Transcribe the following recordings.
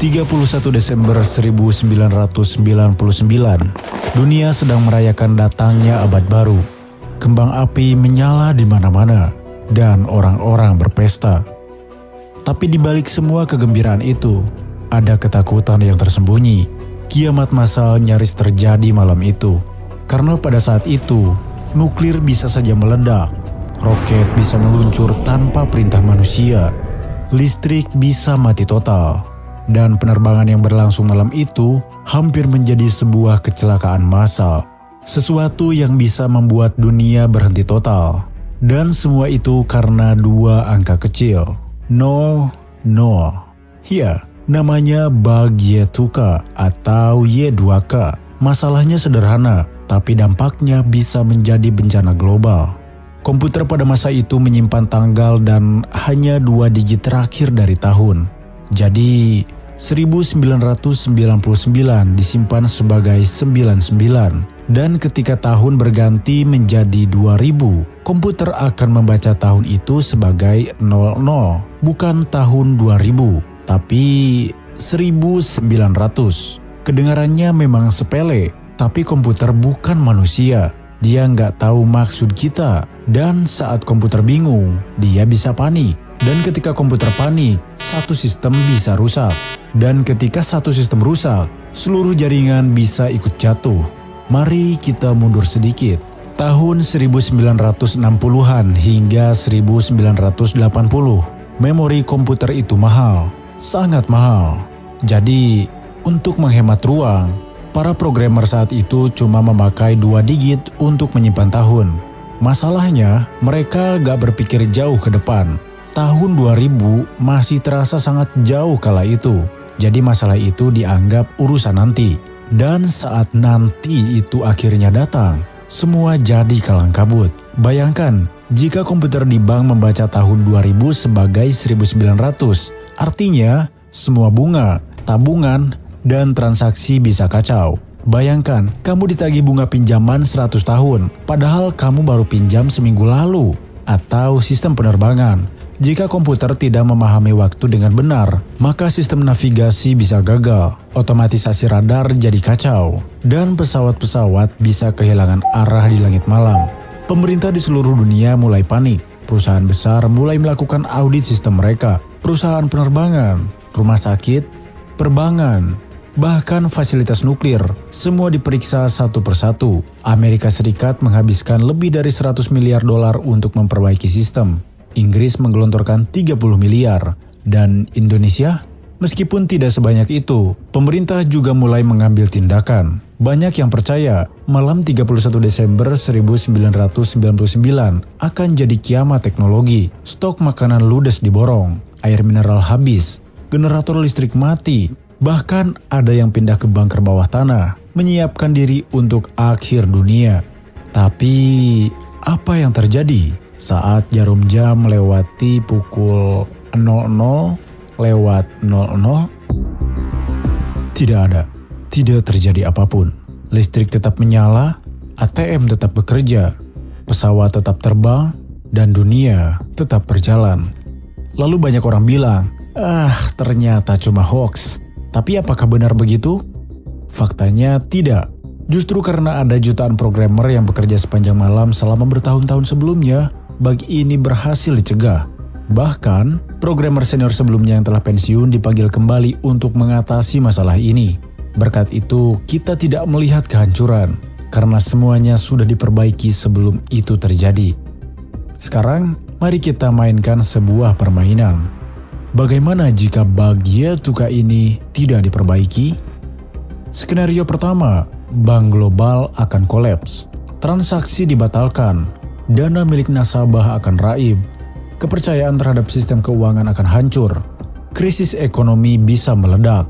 31 Desember 1999, dunia sedang merayakan datangnya abad baru. Kembang api menyala di mana-mana dan orang-orang berpesta. Tapi di balik semua kegembiraan itu, ada ketakutan yang tersembunyi. Kiamat massal nyaris terjadi malam itu. Karena pada saat itu, nuklir bisa saja meledak, roket bisa meluncur tanpa perintah manusia, listrik bisa mati total. Dan penerbangan yang berlangsung malam itu hampir menjadi sebuah kecelakaan massal. Sesuatu yang bisa membuat dunia berhenti total. Dan semua itu karena dua angka kecil. 0, 0. Ya, namanya bug Y2K atau Y2K. Masalahnya sederhana, tapi dampaknya bisa menjadi bencana global. Komputer pada masa itu menyimpan tanggal dan hanya 2 digit terakhir dari tahun. Jadi 1999 disimpan sebagai 99 dan ketika tahun berganti menjadi 2000, komputer akan membaca tahun itu sebagai 00, bukan tahun 2000, tapi 1900. Kedengarannya memang sepele, tapi komputer bukan manusia. Dia nggak tahu maksud kita, dan saat komputer bingung, dia bisa panik. Dan ketika komputer panik, satu sistem bisa rusak. Dan ketika satu sistem rusak, seluruh jaringan bisa ikut jatuh. Mari kita mundur sedikit. Tahun 1960-an hingga 1980, memori komputer itu mahal, sangat mahal. Jadi, untuk menghemat ruang, para programmer saat itu cuma memakai 2 digit untuk menyimpan tahun. Masalahnya, mereka gak berpikir jauh ke depan. Tahun 2000 masih terasa sangat jauh kala itu. Jadi masalah itu dianggap urusan nanti. Dan saat nanti itu akhirnya datang, semua jadi kalang kabut. Bayangkan, jika komputer di bank membaca tahun 2000 sebagai 1900, artinya semua bunga, tabungan, dan transaksi bisa kacau. Bayangkan, kamu ditagih bunga pinjaman 100 tahun, padahal kamu baru pinjam seminggu lalu. Atau sistem penerbangan. Jika komputer tidak memahami waktu dengan benar, maka sistem navigasi bisa gagal, otomatisasi radar jadi kacau, dan pesawat-pesawat bisa kehilangan arah di langit malam. Pemerintah di seluruh dunia mulai panik. Perusahaan besar mulai melakukan audit sistem mereka. Perusahaan penerbangan, rumah sakit, perbankan, bahkan fasilitas nuklir, semua diperiksa satu persatu. Amerika Serikat menghabiskan lebih dari 100 miliar dolar untuk memperbaiki sistem. Inggris menggelontorkan 30 miliar, dan Indonesia? Meskipun tidak sebanyak itu, pemerintah juga mulai mengambil tindakan. Banyak yang percaya malam 31 Desember 1999 akan jadi kiamat teknologi. Stok makanan ludes diborong, air mineral habis, generator listrik mati, bahkan ada yang pindah ke bunker bawah tanah, menyiapkan diri untuk akhir dunia. Tapi apa yang terjadi saat jarum jam melewati pukul 00:00? Tidak ada. Tidak terjadi apapun. Listrik tetap menyala, ATM tetap bekerja, pesawat tetap terbang, dan dunia tetap berjalan. Lalu banyak orang bilang, ternyata cuma hoax. Tapi apakah benar begitu? Faktanya tidak. Justru karena ada jutaan programmer yang bekerja sepanjang malam selama bertahun-tahun sebelumnya, bug ini berhasil dicegah. Bahkan, programmer senior sebelumnya yang telah pensiun dipanggil kembali untuk mengatasi masalah ini. Berkat itu, kita tidak melihat kehancuran, karena semuanya sudah diperbaiki sebelum itu terjadi. Sekarang, mari kita mainkan sebuah permainan. Bagaimana jika bug Y2K ini tidak diperbaiki? Skenario pertama, bank global akan kolaps, transaksi dibatalkan, dana milik nasabah akan raib, kepercayaan terhadap sistem keuangan akan hancur, krisis ekonomi bisa meledak.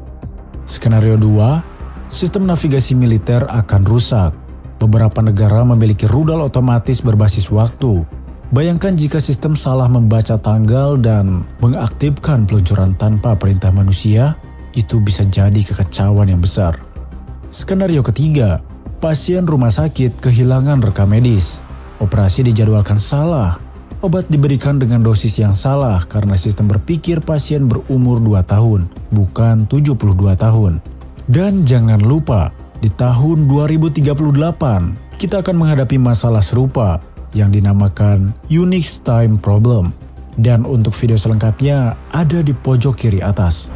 Skenario 2, sistem navigasi militer akan rusak. Beberapa negara memiliki rudal otomatis berbasis waktu. Bayangkan jika sistem salah membaca tanggal dan mengaktifkan peluncuran tanpa perintah manusia, itu bisa jadi kekacauan yang besar. Skenario ketiga, pasien rumah sakit kehilangan rekam medis. Operasi dijadwalkan salah. Obat diberikan dengan dosis yang salah karena sistem berpikir pasien berumur 2 tahun, bukan 72 tahun. Dan jangan lupa, di tahun 2038, kita akan menghadapi masalah serupa yang dinamakan Unix Time Problem. Dan untuk video selengkapnya ada di pojok kiri atas.